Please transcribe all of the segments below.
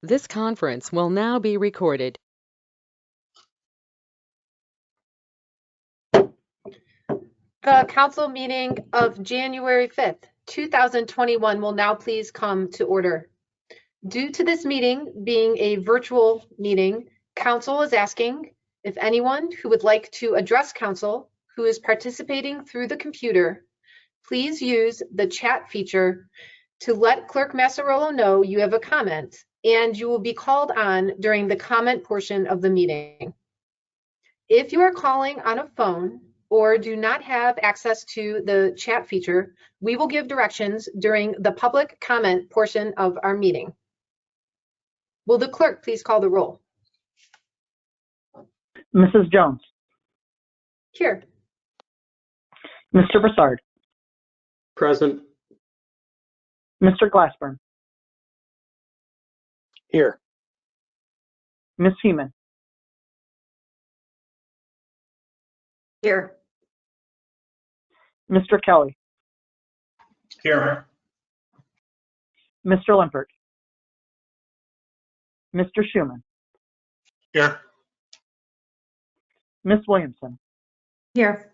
This conference will now be recorded. The council meeting of January 5th, 2021 will now please come to order. Due to this meeting being a virtual meeting, council is asking if anyone who would like to address council who is participating through the computer, please use the chat feature to let Clerk Massarolo know you have a comment, and you will be called on during the comment portion of the meeting. If you are calling on a phone or do not have access to the chat feature, we will give directions during the public comment portion of our meeting. Will the clerk please call the roll? Mrs. Jones. Here. Mr. Broussard. Present. Mr. Glassburn. Here. Ms. Heeman. Here. Mr. Kelly. Here. Mr. Limpert. Mr. Schuman. Here. Ms. Williamson. Here.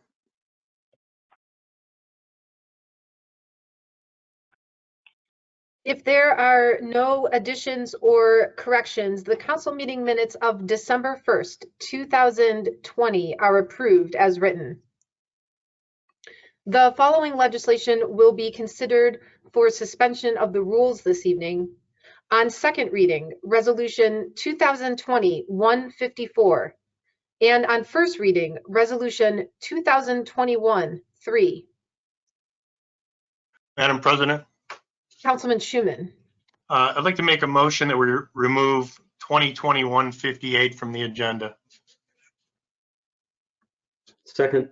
If there are no additions or corrections, the council meeting minutes of December 1st, 2020 are approved as written. The following legislation will be considered for suspension of the rules this evening. On second reading, Resolution 2020-154, and on first reading, Resolution 2021-3. Madam President, Councilman Schuman. I'd like to make a motion that we remove 2021-58 from the agenda. Second.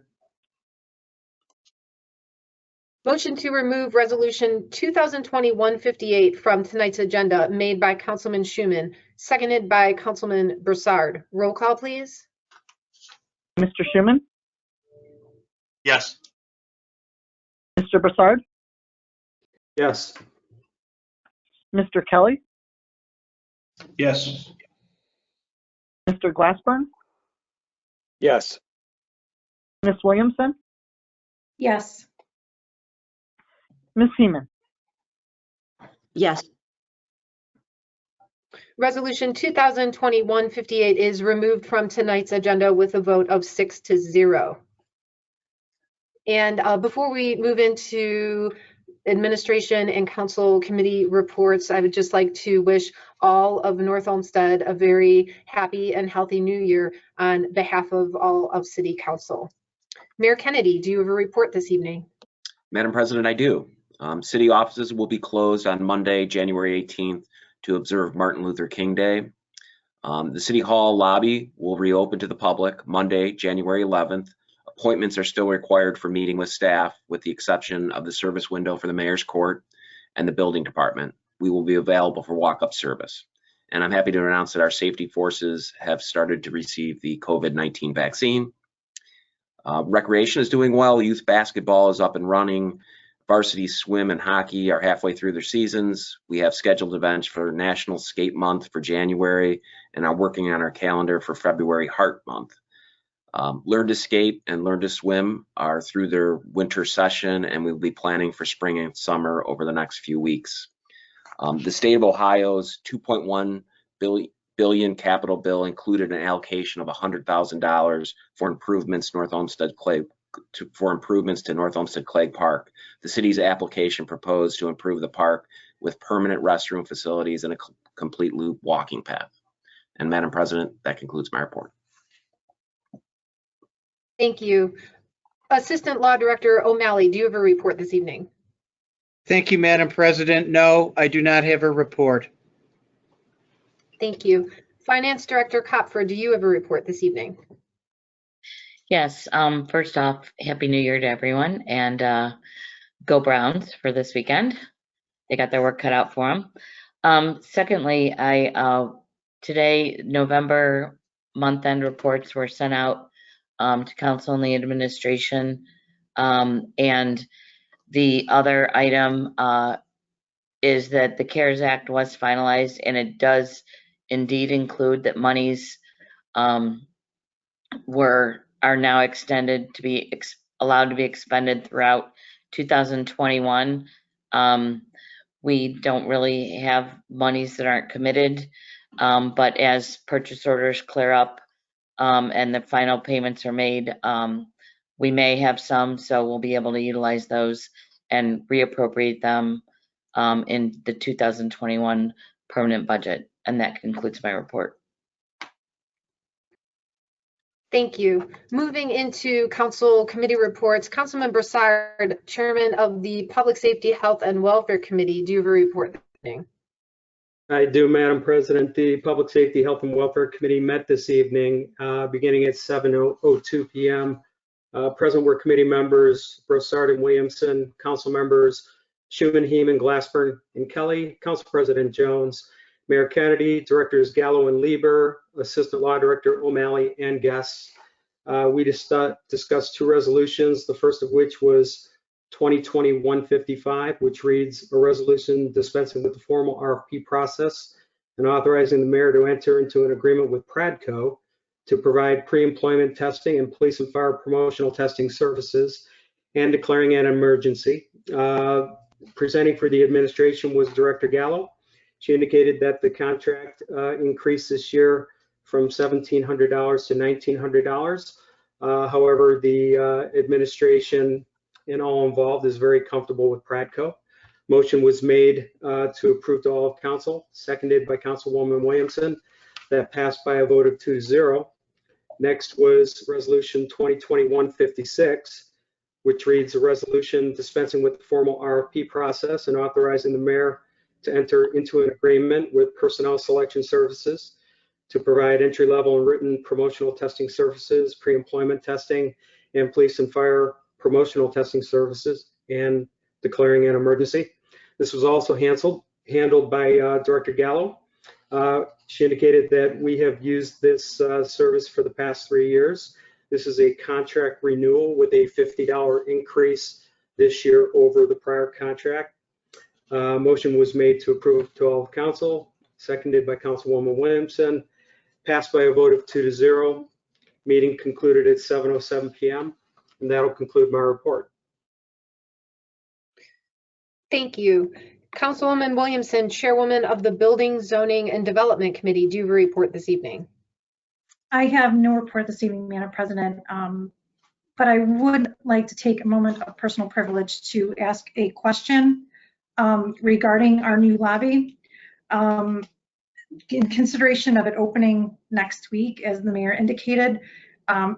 Motion to remove Resolution 2020-158 from tonight's agenda made by Councilman Schuman, seconded by Councilman Broussard. Roll call, please. Mr. Schuman. Yes. Mr. Broussard. Yes. Mr. Kelly. Yes. Mr. Glassburn. Yes. Ms. Williamson. Yes. Ms. Heeman. Yes. Resolution 2020-158 is removed from tonight's agenda with a vote of 6-0. And before we move into administration and council committee reports, I would just like to wish all of North Olmsted a very happy and healthy new year on behalf of all of City Council. Mayor Kennedy, do you have a report this evening? Madam President, I do. City offices will be closed on Monday, January 18th to observe Martin Luther King Day. The City Hall lobby will reopen to the public Monday, January 11th. Appointments are still required for meeting with staff, with the exception of the service window for the Mayor's Court and the building department. We will be available for walk-up service. And I'm happy to announce that our safety forces have started to receive the COVID-19 vaccine. Recreation is doing well. Youth basketball is up and running. Varsity swim and hockey are halfway through their seasons. We have scheduled events for National Skate Month for January and are working on our calendar for February Heart Month. Learn to Skate and Learn to Swim are through their winter session, and we'll be planning for spring and summer over the next few weeks. The state of Ohio's $2.1 billion capital bill included an allocation of $100,000 for improvements to North Olmsted Clegg Park. The city's application proposed to improve the park with permanent restroom facilities and a complete loop walking path. And Madam President, that concludes my report. Thank you. Assistant Law Director O'Malley, do you have a report this evening? Thank you, Madam President. No, I do not have a report. Thank you. Finance Director Kopfer, do you have a report this evening? Yes. First off, Happy New Year to everyone, and go Browns for this weekend. They got their work cut out for them. Secondly, today, November month-end reports were sent out to council and the administration, and the other item is that the CARES Act was finalized, and it does indeed include that monies are now extended to be allowed to be expended throughout 2021. We don't really have monies that aren't committed, but as purchase orders clear up and the final payments are made, we may have some, so we'll be able to utilize those and reappropriate them in the 2021 permanent budget. And that concludes my report. Thank you. Moving into council committee reports, Councilman Broussard, Chairman of the Public Safety, Health, and Welfare Committee, do you have a report this evening? I do, Madam President. The Public Safety, Health, and Welfare Committee met this evening, beginning at 7:02 p.m. Present were committee members Broussard and Williamson, council members Schuman, Heeman, Glassburn, and Kelly, Council President Jones, Mayor Kennedy, Directors Gallo and Lieber, Assistant Law Director O'Malley, and guests. We discussed two resolutions, the first of which was 2020-155, which reads a resolution dispensing with the formal RFP process and authorizing the mayor to enter into an agreement with Pradco to provide pre-employment testing and police and fire promotional testing services and declaring an emergency. Presenting for the administration was Director Gallo. She indicated that the contract increased this year from $1,700 to $1,900. However, the administration and all involved is very comfortable with Pradco. Motion was made to approve to all of council, seconded by Councilwoman Williamson. That passed by a vote of 2-0. Next was Resolution 2020-156, which reads a resolution dispensing with the formal RFP process and authorizing the mayor to enter into an agreement with Personnel Selection Services to provide entry-level and written promotional testing services, pre-employment testing, and police and fire promotional testing services, and declaring an emergency. This was also handled by Director Gallo. She indicated that we have used this service for the past 3 years. This is a contract renewal with a $50 increase this year over the prior contract. Motion was made to approve to all of council, seconded by Councilwoman Williamson, passed by a vote of 2-0. Meeting concluded at 7:07 p.m. and that'll conclude my report. Thank you. Councilwoman Williamson, Chairwoman of the Building, Zoning, and Development Committee, do you have a report this evening? I have no report this evening, Madam President, but I would like to take a moment of personal privilege to ask a question regarding our new lobby. In consideration of it opening next week, as the mayor indicated,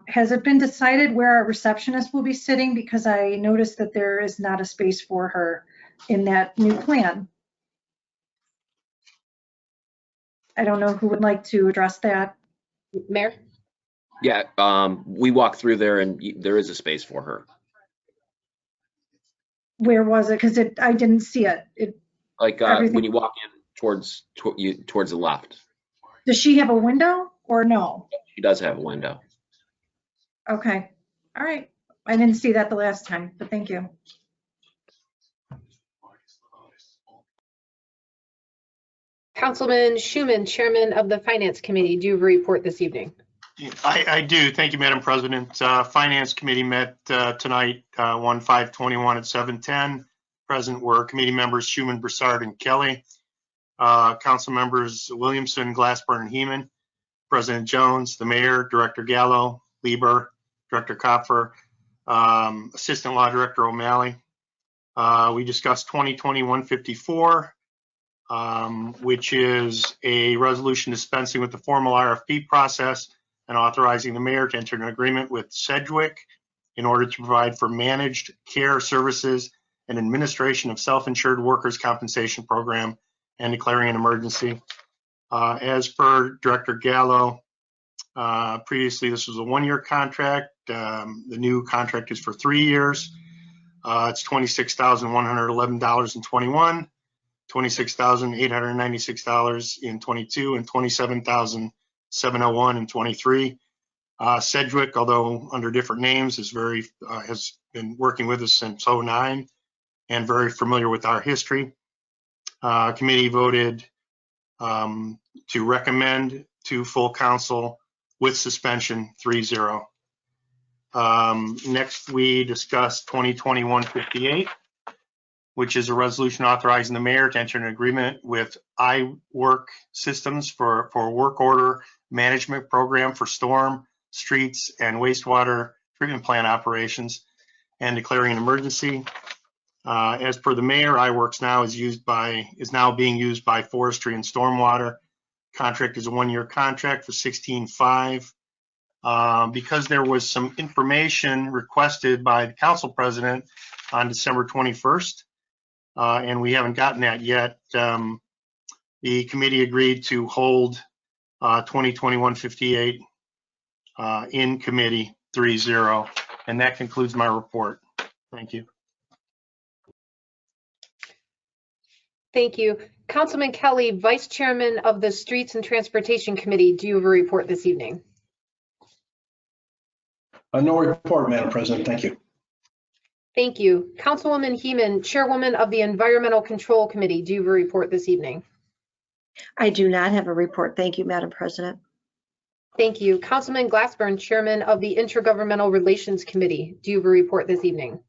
has it been decided where our receptionist will be sitting? Because I noticed that there is not a space for her in that new plan. I don't know who would like to address that. Mayor? Yeah, we walked through there and there is a space for her. Where was it? Because I didn't see it. Like when you walk in towards the left. Does she have a window or no? She does have a window. Okay. All right. I didn't see that the last time, but thank you. Councilman Schuman, Chairman of the Finance Committee, do you have a report this evening? I do. Thank you, Madam President. Finance Committee met tonight, 1/5/21 at 7:10. Present were committee members Schuman, Broussard, and Kelly. Council members Williamson, Glassburn, and Heeman. President Jones, the mayor, Director Gallo, Lieber, Director Kopfer, Assistant Law Director O'Malley. We discussed 2020-154, which is a resolution dispensing with the formal RFP process and authorizing the mayor to enter an agreement with Sedgwick in order to provide for managed care services and administration of self-insured workers' compensation program and declaring an emergency. As per Director Gallo, previously this was a 1-year contract. The new contract is for 3 years. It's $26,111.21, $26,896 in 22, and $27,701 in 23. Sedgwick, although under different names, has been working with us since 2009 and very familiar with our history. Committee voted to recommend to full council with suspension 3-0. Next, we discussed 2021-58, which is a resolution authorizing the mayor to enter an agreement with iWork Systems for a work order management program for storm, streets, and wastewater treatment plant operations and declaring an emergency. As per the mayor, iWorks now is now being used by forestry and stormwater. Contract is a 1-year contract for $16,500. Because there was some information requested by the council president on December 21st, and we haven't gotten that yet, the committee agreed to hold 2021-58 in committee 3-0. And that concludes my report. Thank you. Thank you. Councilman Kelly, Vice Chairman of the Streets and Transportation Committee, do you have a report this evening? No report, Madam President. Thank you. Thank you. Councilwoman Heeman, Chairwoman of the Environmental Control Committee, do you have a report this evening? I do not have a report. Thank you, Madam President. Thank you. Councilman Glassburn, Chairman of the Intergovernmental Relations Committee, do you have a report this evening?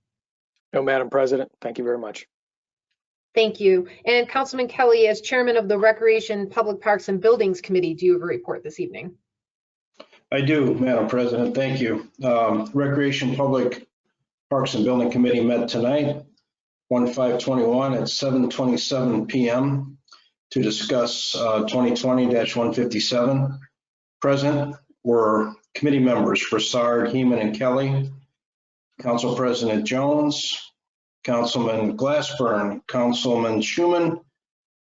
No, Madam President. Thank you very much. Thank you. And Councilman Kelly, as Chairman of the Recreation, Public Parks and Buildings Committee, do you have a report this evening? I do, Madam President. Thank you. Recreation, Public Parks and Building Committee met tonight, 1/5/21 at 7:27 p.m. to discuss 2020-157. Present were committee members Broussard, Heeman, and Kelly, Council President Jones, Councilman Glassburn, Councilman Schuman,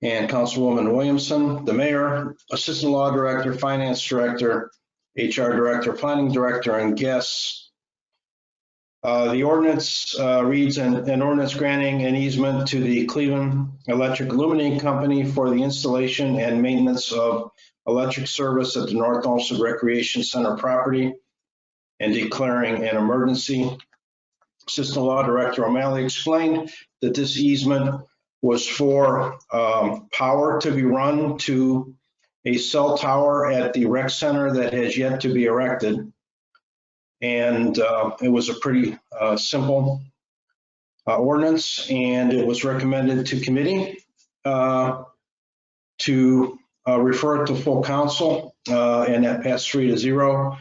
and Councilwoman Williamson, the mayor, Assistant Law Director, Finance Director, HR Director, Planning Director, and guests. The ordinance reads an ordinance granting an easement to the Cleveland Electric Illuminating Company for the installation and maintenance of electric service at the North Olmsted Recreation Center property and declaring an emergency. Assistant Law Director O'Malley explained that this easement was for power to be run to a cell tower at the rec center that has yet to be erected. And it was a pretty simple ordinance, and it was recommended to committee to refer it to full council, and that passed 3-0.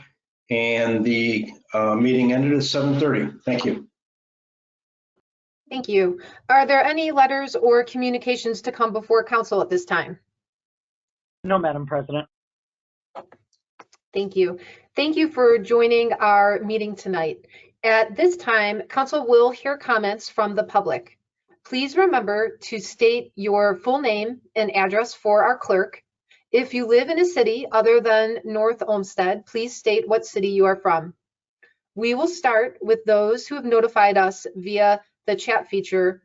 And the meeting ended at 7:30. Thank you. Thank you. Are there any letters or communications to come before council at this time? No, Madam President. Thank you. Thank you for joining our meeting tonight. At this time, council will hear comments from the public. Please remember to state your full name and address for our clerk. If you live in a city other than North Olmsted, please state what city you are from. We will start with those who have notified us via the chat feature.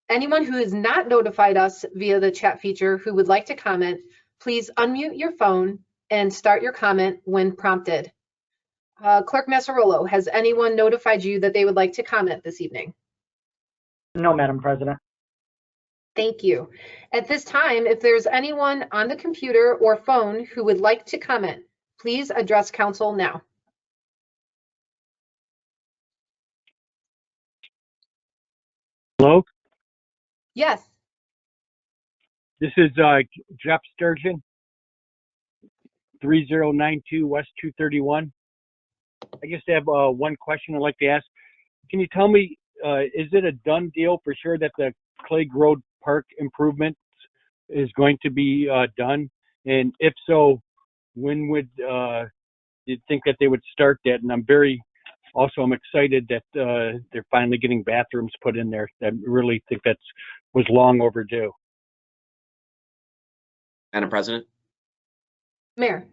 Anyone who has not notified us via the chat feature who would like to comment, please unmute your phone and start your comment when prompted. Clerk Massarolo, has anyone notified you that they would like to comment this evening? No, Madam President. Thank you. At this time, if there's anyone on the computer or phone who would like to comment, please address council now. Hello, Yes. this is Jeff Sturgeon, 3092 West 231. I just have one question I'd like to ask. Can you tell me, is it a done deal for sure that the Clay Road Park improvement is going to be done? And if so, when would you think that they would start that? And I'm excited that they're finally getting bathrooms put in there. I really think that was long overdue. Madam President? Mayor.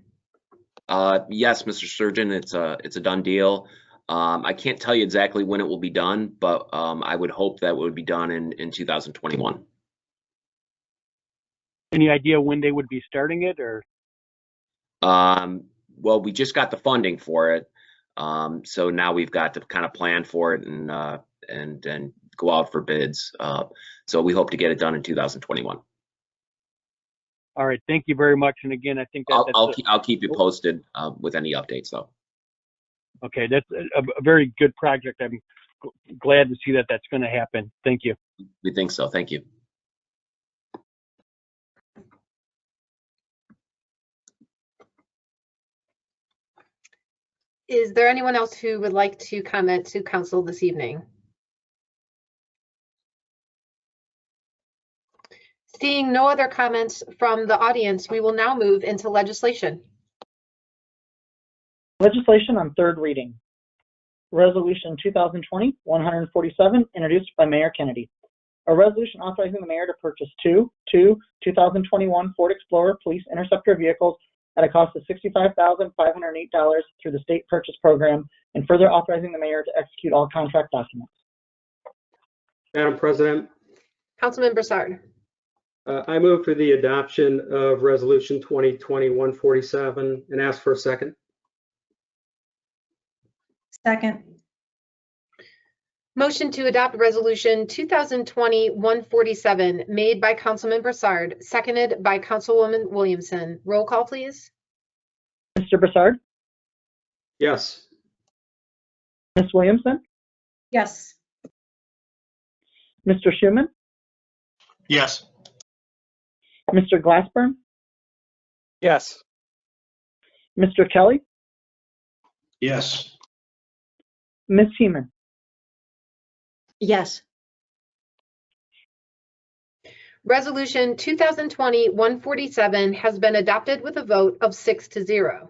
Yes, Mr. Sturgeon, it's a done deal. I can't tell you exactly when it will be done, but I would hope that it would be done in 2021. Any idea when they would be starting it, or? Well, we just got the funding for it, so now we've got to kind of plan for it and go out for bids. So we hope to get it done in 2021. All right, thank you very much. And again, I think that I'll keep you posted with any updates though. okay, that's a very good project. I'm glad to see that that's going to happen. Thank you. We think so. Thank you. Is there anyone else who would like to comment to council this evening? Seeing no other comments from the audience, we will now move into legislation. Legislation on third reading. Resolution 2020-147, introduced by Mayor Kennedy. A resolution authorizing the mayor to purchase two 2021 Ford Explorer Police Interceptor vehicles at a cost of $65,508 through the state purchase program, and further authorizing the mayor to execute all contract documents. Madam President, Councilman Broussard. I move for the adoption of Resolution 2020-147 and ask for a second. Second. Motion to adopt Resolution 2020-147 made by Councilman Broussard, seconded by Councilwoman Williamson. Roll call, please. Mr. Broussard? Yes. Ms. Williamson? Yes. Mr. Schuman? Yes. Mr. Glassburn? Yes. Mr. Kelly? Yes. Ms. Heeman? Yes. Resolution 2020-147 has been adopted with a vote of 6-0.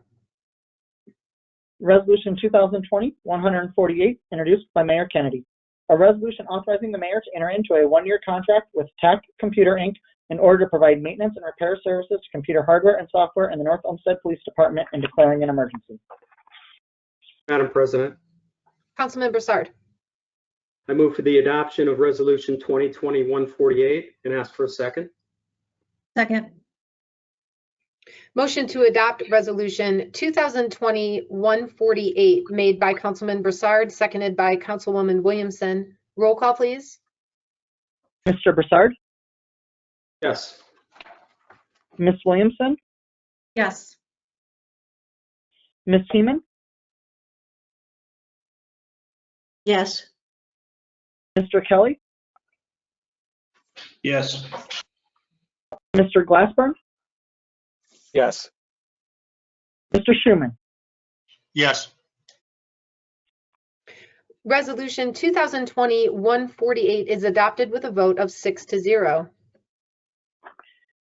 Resolution 2020-148, introduced by Mayor Kennedy. A resolution authorizing the mayor to enter into a one-year contract with Tech Computer Inc. in order to provide maintenance and repair services to computer hardware and software in the North Olmsted Police Department and declaring an emergency. Madam President, Councilman Broussard. I move for the adoption of Resolution 2020-148 and ask for a second. Second. Motion to adopt Resolution 2020-148 made by Councilman Broussard, seconded by Councilwoman Williamson. Roll call, please. Mr. Broussard? Yes. Ms. Williamson? Yes. Ms. Heeman? Yes. Mr. Kelly? Yes. Mr. Glassburn? Yes. Mr. Schuman? Yes. Resolution 2020-148 is adopted with a vote of 6-0.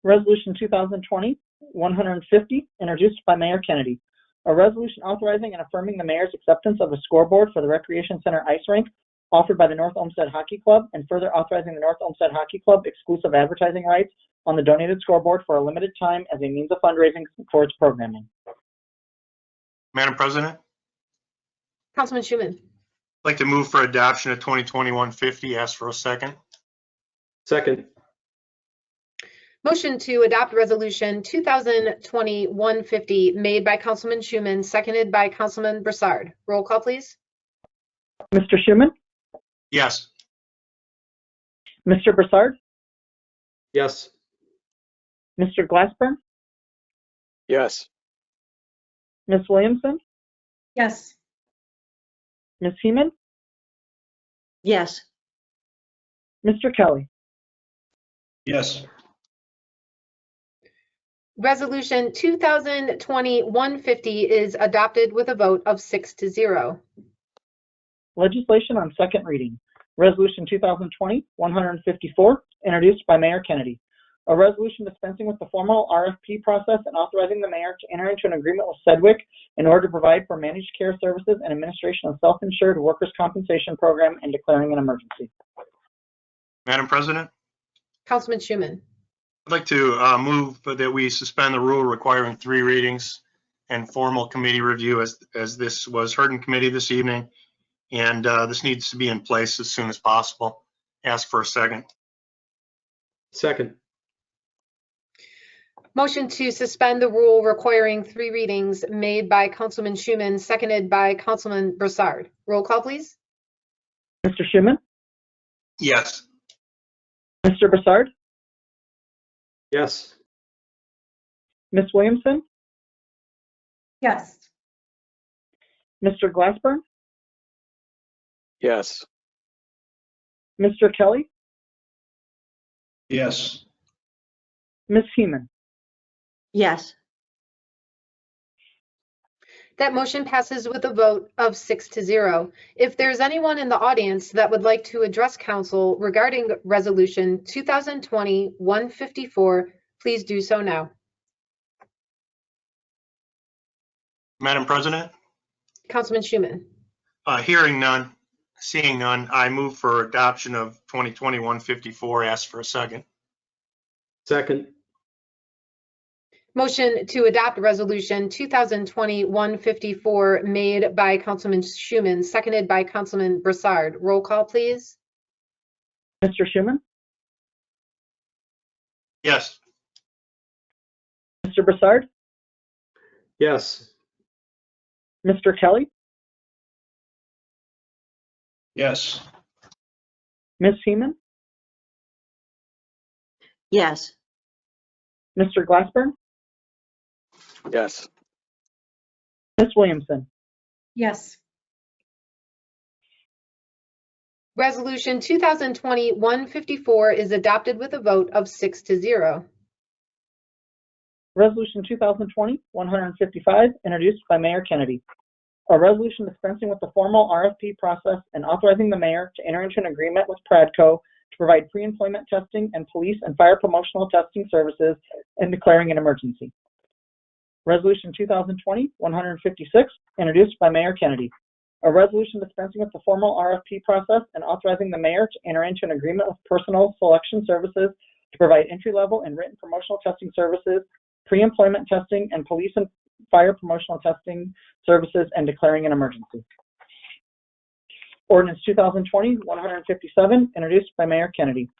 Resolution 2020-150, introduced by Mayor Kennedy. A resolution authorizing and affirming the mayor's acceptance of a scoreboard for the Recreation Center ice rink offered by the North Olmsted Hockey Club, and further authorizing the North Olmsted Hockey Club exclusive advertising rights on the donated scoreboard for a limited time as a means of fundraising for its programming. Madam President, Councilman Schuman. I'd like to move for adoption of 2020-150. Ask for a second. Second. Motion to adopt Resolution 2020-150 made by Councilman Schuman, seconded by Councilman Broussard. Roll call, please. Mr. Schuman? Yes. Mr. Broussard? Yes. Mr. Glassburn? Yes. Ms. Williamson? Yes. Ms. Heeman? Yes. Mr. Kelly? Yes. Resolution 2020-150 is adopted with a vote of 6-0. Legislation on second reading. Resolution 2020-154, introduced by Mayor Kennedy. A resolution dispensing with the formal RFP process and authorizing the mayor to enter into an agreement with Sedgwick in order to provide for managed care services and administration of self-insured workers' compensation program and declaring an emergency. Madam President, Councilman Schuman. I'd like to move that we suspend the rule requiring 3 readings and formal committee review as this was heard in committee this evening. And this needs to be in place as soon as possible. Ask for a second. Second. Motion to suspend the rule requiring 3 readings made by Councilman Schuman, seconded by Councilman Broussard. Roll call, please. Mr. Schuman? Yes. Mr. Broussard, Yes. Ms. Williamson, Yes. Mr. Glassburn, Yes. Mr. Kelly, Yes. Ms. Heeman. Yes. That motion passes with a vote of 6-0. If there's anyone in the audience that would like to address council regarding Resolution 2020-154, please do so now. Madam President, Councilman Schuman. hearing none, seeing none, I move for adoption of 2020-154. Ask for a second. Second. Motion to adopt Resolution 2020-154 made by Councilman Schuman, seconded by Councilman Broussard. Roll call, please. Mr. Schuman, Yes. Mr. Broussard, Yes. Mr. Kelly, Yes. Ms. Heeman, Yes. Mr. Glassburn, Yes. Ms. Williamson. Yes. Resolution 2020-154 is adopted with a vote of 6-0. Resolution 2020-155, introduced by Mayor Kennedy. A resolution dispensing with the formal RFP process and authorizing the mayor to enter into an agreement with Pradco to provide pre-employment testing and police and fire promotional testing services and declaring an emergency. Resolution 2020-156, introduced by Mayor Kennedy. A resolution dispensing with the formal RFP process and authorizing the mayor to enter into an agreement with Personnel Selection Services to provide entry-level and written promotional testing services, pre-employment testing, and police and fire promotional testing services and declaring an emergency. Ordinance 2020-157, introduced by Mayor Kennedy.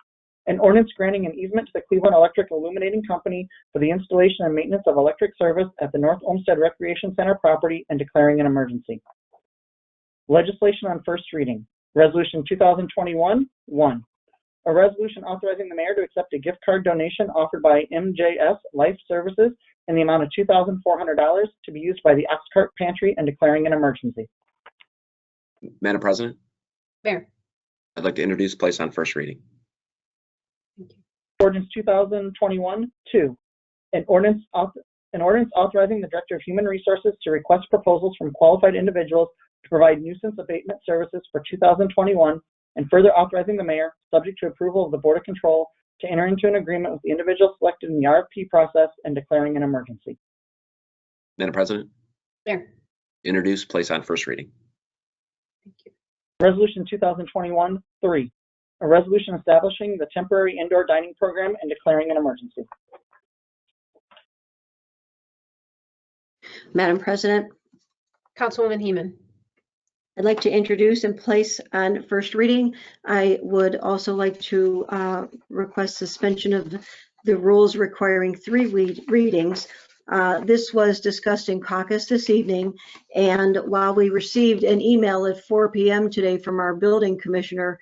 An ordinance granting an easement to the Cleveland Electric Illuminating Company for the installation and maintenance of electric service at the North Olmsted Recreation Center property and declaring an emergency. Legislation on first reading. Resolution 2021-1. A resolution authorizing the mayor to accept a gift card donation offered by MJS Life Services in the amount of $2,400 to be used by the Oxcart Pantry and declaring an emergency. Madam President, Mayor. I'd like to introduce, place on first reading. Ordinance 2021-2. An ordinance authorizing the Director of Human Resources to request proposals from qualified individuals to provide nuisance abatement services for 2021, and further authorizing the mayor, subject to approval of the Board of Control, to enter into an agreement with the individual selected in the RFP process and declaring an emergency. Madam President, Mayor. introduce, place on first reading. Thank you. Resolution 2021-3. A resolution establishing the temporary indoor dining program and declaring an emergency. Madam President, Councilwoman Heeman. I'd like to introduce and place on first reading. I would also like to request suspension of the rules requiring 3 readings. This was discussed in caucus this evening, and while we received an email at 4 p.m. today from our building commissioner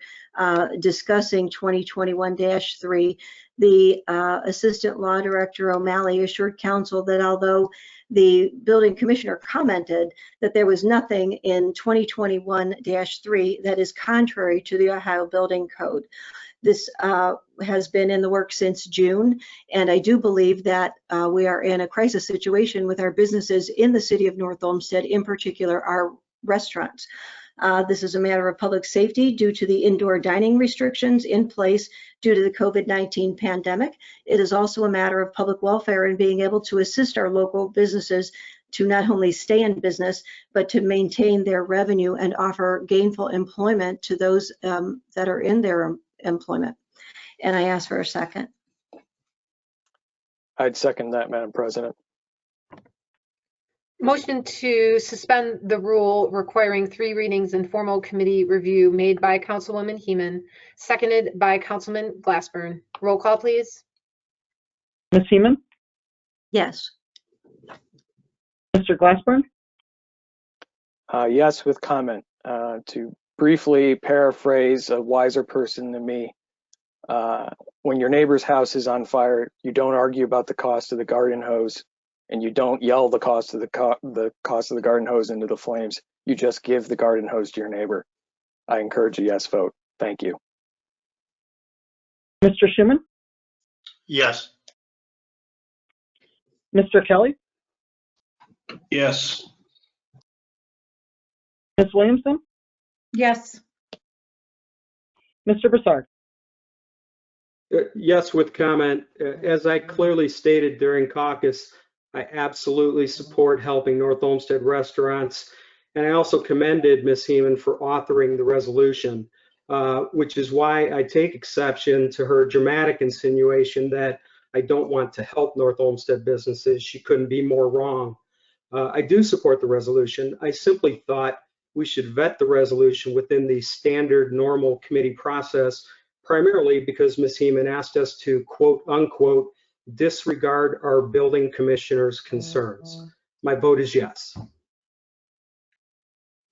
discussing 2021-3, the Assistant Law Director O'Malley assured council that although the building commissioner commented that there was nothing in 2021-3 that is contrary to the Ohio Building Code. This has been in the works since June, and I do believe that we are in a crisis situation with our businesses in the city of North Olmsted, in particular our restaurants. This is a matter of public safety due to the indoor dining restrictions in place due to the COVID-19 pandemic. It is also a matter of public welfare and being able to assist our local businesses to not only stay in business, but to maintain their revenue and offer gainful employment to those that are in their employment. And I ask for a second. I'd second that, Madam President. Motion to suspend the rule requiring 3 readings and formal committee review made by Councilwoman Heeman, seconded by Councilman Glassburn. Roll call, please. Ms. Heeman, Yes. Mr. Glassburn, Yes, with comment to briefly paraphrase a wiser person than me. When your neighbor's house is on fire, you don't argue about the cost of the garden hose, and you don't yell the cost of the garden hose into the flames. You just give the garden hose to your neighbor. I encourage a yes vote. Thank you. Mr. Schuman, Yes. Mr. Kelly, Yes. Ms. Williamson, Yes. Mr. Broussard. Yes, with comment. As I clearly stated during caucus, I absolutely support helping North Olmsted restaurants. And I also commended Ms. Heeman for authoring the resolution, which is why I take exception to her dramatic insinuation that I don't want to help North Olmsted businesses. She couldn't be more wrong. I do support the resolution. I simply thought we should vet the resolution within the standard normal committee process, primarily because Ms. Heeman asked us to quote unquote disregard our building commissioner's concerns. My vote is yes.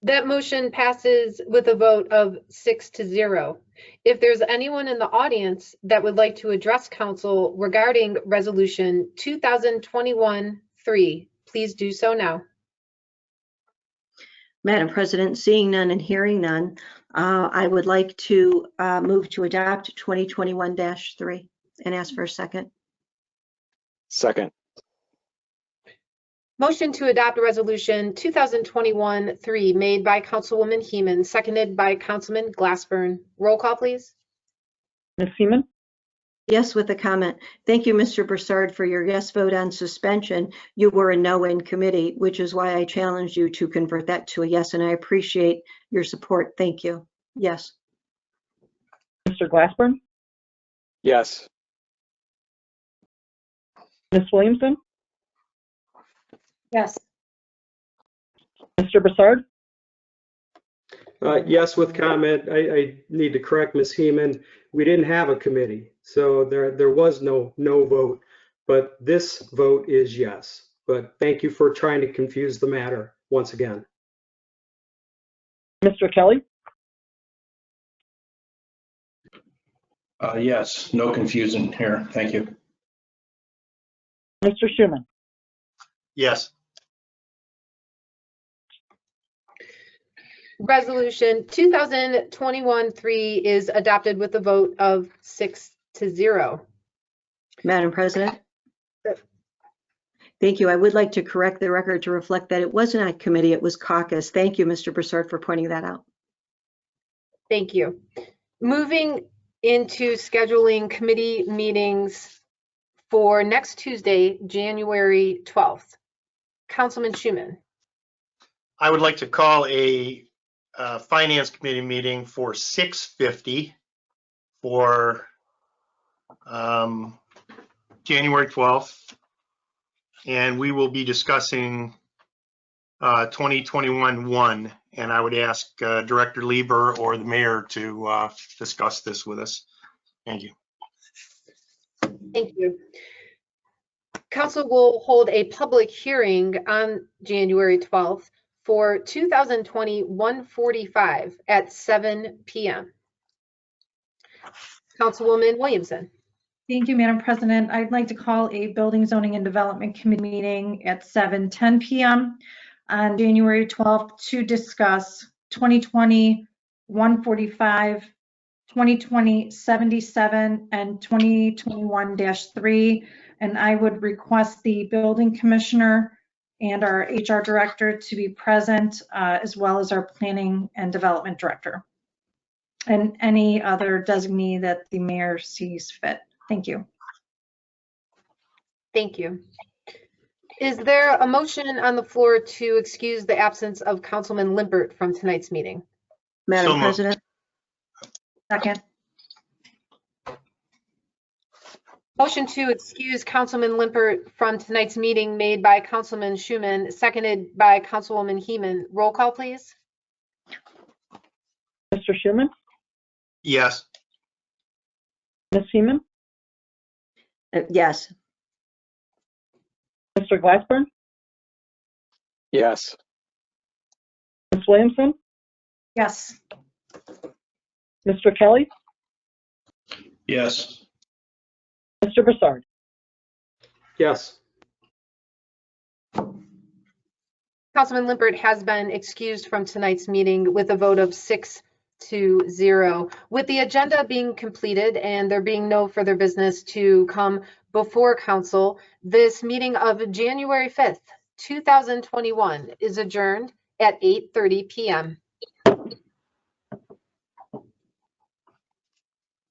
That motion passes with a vote of 6-0. If there's anyone in the audience that would like to address council regarding resolution 2021-3, please do so now. Madam President, seeing none and hearing none, I would like to move to adopt 2021-3 and ask for a second. Second. Motion to adopt resolution 2021-3 made by Councilwoman Heeman, seconded by Councilman Glassburn. Roll call, please. Ms. Heeman, Yes, with a comment. Thank you, Mr. Broussard, for your yes vote on suspension. You were a no in committee, which is why I challenged you to convert that to a yes, and I appreciate your support. Thank you. Yes. Mr. Glassburn, Yes. Ms. Williamson, Yes. Mr. Broussard. Yes, with comment. I need to correct Ms. Heeman. We didn't have a committee, so there was no vote, but this vote is yes. But thank you for trying to confuse the matter once again. Mr. Kelly, Yes, no confusion here. Thank you. Mr. Schuman, Yes. Resolution 2021-3 is adopted with a vote of 6-0. Madam President. Thank you. I would like to correct the record to reflect that it wasn't a committee, it was caucus. Thank you, Mr. Broussard, for pointing that out. Thank you. Moving into scheduling committee meetings for next Tuesday, January 12th. Councilman Schuman. I would like to call a Finance Committee meeting for 6:50 for January 12th. And we will be discussing 2021-1. And I would ask Director Lieber or the mayor to discuss this with us. Thank you. Thank you. Council will hold a public hearing on January 12th for 2020-145 at 7 p.m. Councilwoman Williamson. Thank you, Madam President. I'd like to call a Building, Zoning, and Development Committee meeting at 7:10 p.m. on January 12th to discuss 2020-145, 2020-77, and 2021-3. And I would request the building commissioner and our HR director to be present, as well as our planning and development director, and any other designee that the mayor sees fit. Thank you. Thank you. Is there a motion on the floor to excuse the absence of Councilman Limpert from tonight's meeting? Madam So moved. President. Second. Motion to excuse Councilman Limpert from tonight's meeting made by Councilman Schuman, seconded by Councilwoman Heeman. Roll call, please. Mr. Schuman, Yes. Ms. Heeman, Yes. Mr. Glassburn, Yes. Ms. Williamson, Yes. Mr. Kelly, Yes. Mr. Broussard. Yes. Councilman Limpert has been excused from tonight's meeting with a vote of 6-0. With the agenda being completed and there being no further business to come before council, this meeting of January 5th, 2021 is adjourned at 8:30 p.m.